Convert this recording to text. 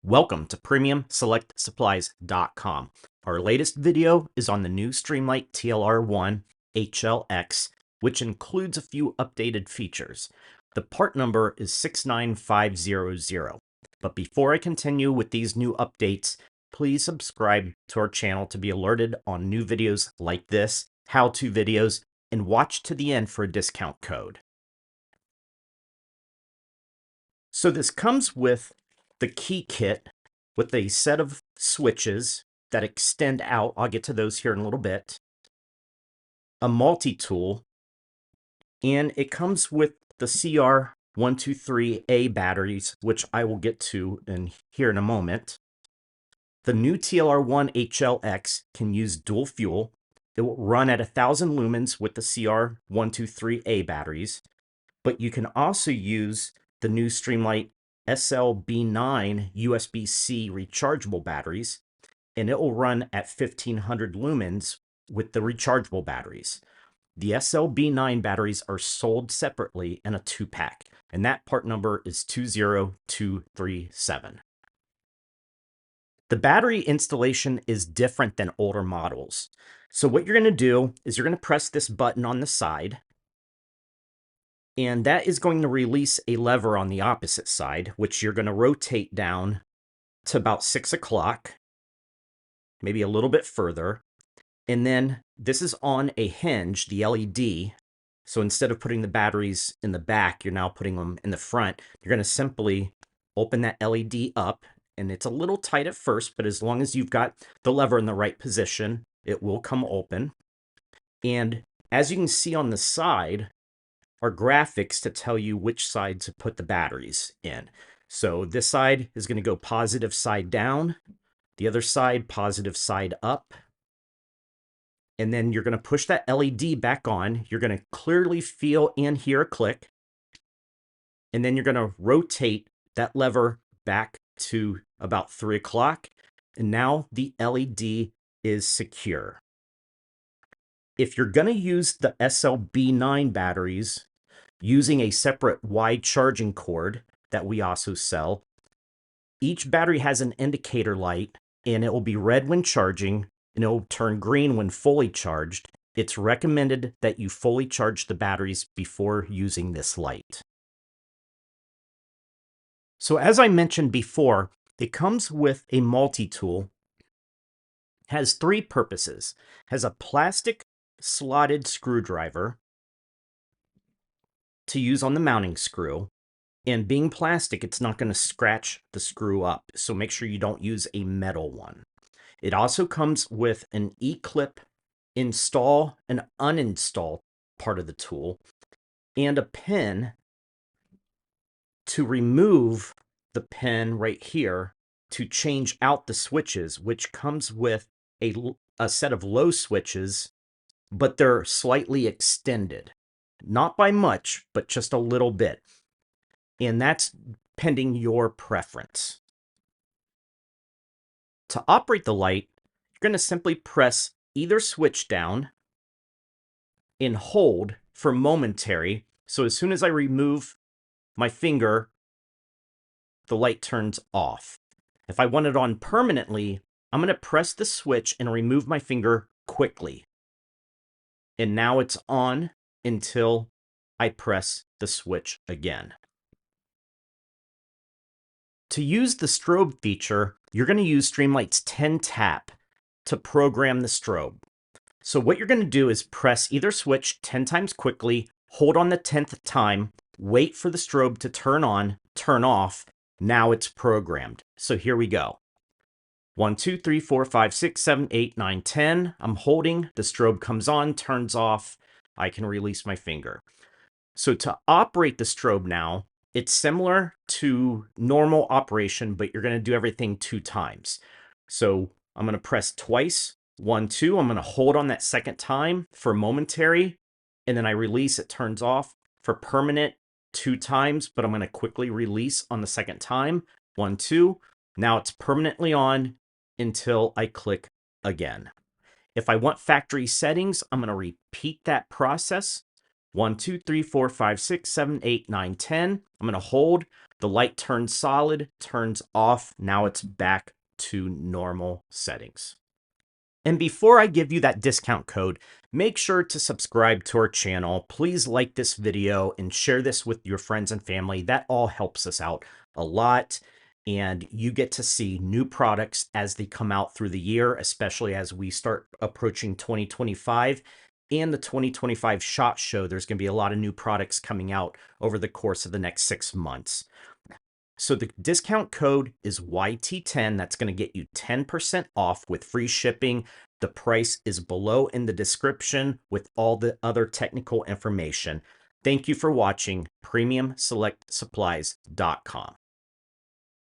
Welcome to PremiumSelectSupplies.com. Our latest video is on the new Streamlight Tlr-1 HLX, which includes a few updated features. The part number is 69500. But before I continue with these new updates, please subscribe to our channel to be alerted on new videos like this, how-to videos, and watch to the end for a discount code. So this comes with the key kit with a set of switches that extend out. I'll get to those here in a little bit. A multi-tool, and it comes with the CR123A batteries, which I will get to here in a moment. The new Tlr-1 HLX can use dual fuel. It will run at 1,000 lumens with the CR123A batteries, but you can also use the new Streamlight SLB9 USB-C rechargeable batteries, and it will run at 1,500 lumens with the rechargeable batteries. The SLB9 batteries are sold separately in a 2-pack, and that part number is 20237. The battery installation is different than older models. So what you're going to do is you're going to press this button on the side, and that is going to release a lever on the opposite side, which you're going to rotate down to about 6 o'clock, maybe a little bit further. And then this is on a hinge, the LED. So instead of putting the batteries in the back, you're now putting them in the front. You're going to simply open that LED up, and it's a little tight at first, but as long as you've got the lever in the right position, it will come open. And as you can see on the side, are graphics to tell you which side to put the batteries in. So this side is going to go positive side down, the other side positive side up, and then you're going to push that LED back on. You're going to clearly feel and hear a click, and then you're going to rotate that lever back to about 3 o'clock, and now the LED is secure. If you're going to use the SLB9 batteries using a separate wide charging cord that we also sell, each battery has an indicator light, and it will be red when charging, and it will turn green when fully charged. It's recommended that you fully charge the batteries before using this light. So as I mentioned before, it comes with a multi-tool, has 3 purposes, has a plastic slotted screwdriver to use on the mounting screw, and being plastic, it's not going to scratch the screw up, so make sure you don't use a metal one. It also comes with an E-clip install and uninstall part of the tool, and a pin to remove the pin right here to change out the switches, which comes with a set of low switches, but they're slightly extended. Not by much, but just a little bit. And that's pending your preference. To operate the light, you're going to simply press either switch down and hold for momentary. So as soon as I remove my finger, the light turns off. If I want it on permanently, I'm going to press the switch and remove my finger quickly. And now it's on until I press the switch again. To use the strobe feature, you're going to use Streamlight's 10-tap to program the strobe. So what you're going to do is press either switch 10 times quickly, hold on the 10th time, wait for the strobe to turn on, turn off. Now it's programmed. So here we go. 1, 2, 3, 4, 5, 6, 7, 8, 9, 10. I'm holding. The strobe comes on, turns off. I can release my finger. So to operate the strobe now, it's similar to normal operation, but you're going to do everything 2 times. So I'm going to press twice, 1, 2. I'm going to hold on that second time for momentary, and then I release, it turns off. For permanent, 2 times, but I'm going to quickly release on the second time, 1, 2. Now it's permanently on until I click again. If I want factory settings, I'm going to repeat that process. 1, 2, 3, 4, 5, 6, 7, 8, 9, 10. I'm going to hold. The light turns solid, turns off. Now it's back to normal settings. And before I give you that discount code, make sure to subscribe to our channel. Please like this video and share this with your friends and family. That all helps us out a lot. And you get to see new products as they come out through the year, especially as we start approaching 2025 and the 2025 SHOT Show. There's going to be a lot of new products coming out over the course of the next 6 months. So the discount code is YT10. That's going to get you 10% off with free shipping. The price is below in the description with all the other technical information. Thank you for watching PremiumSelectSupplies.com.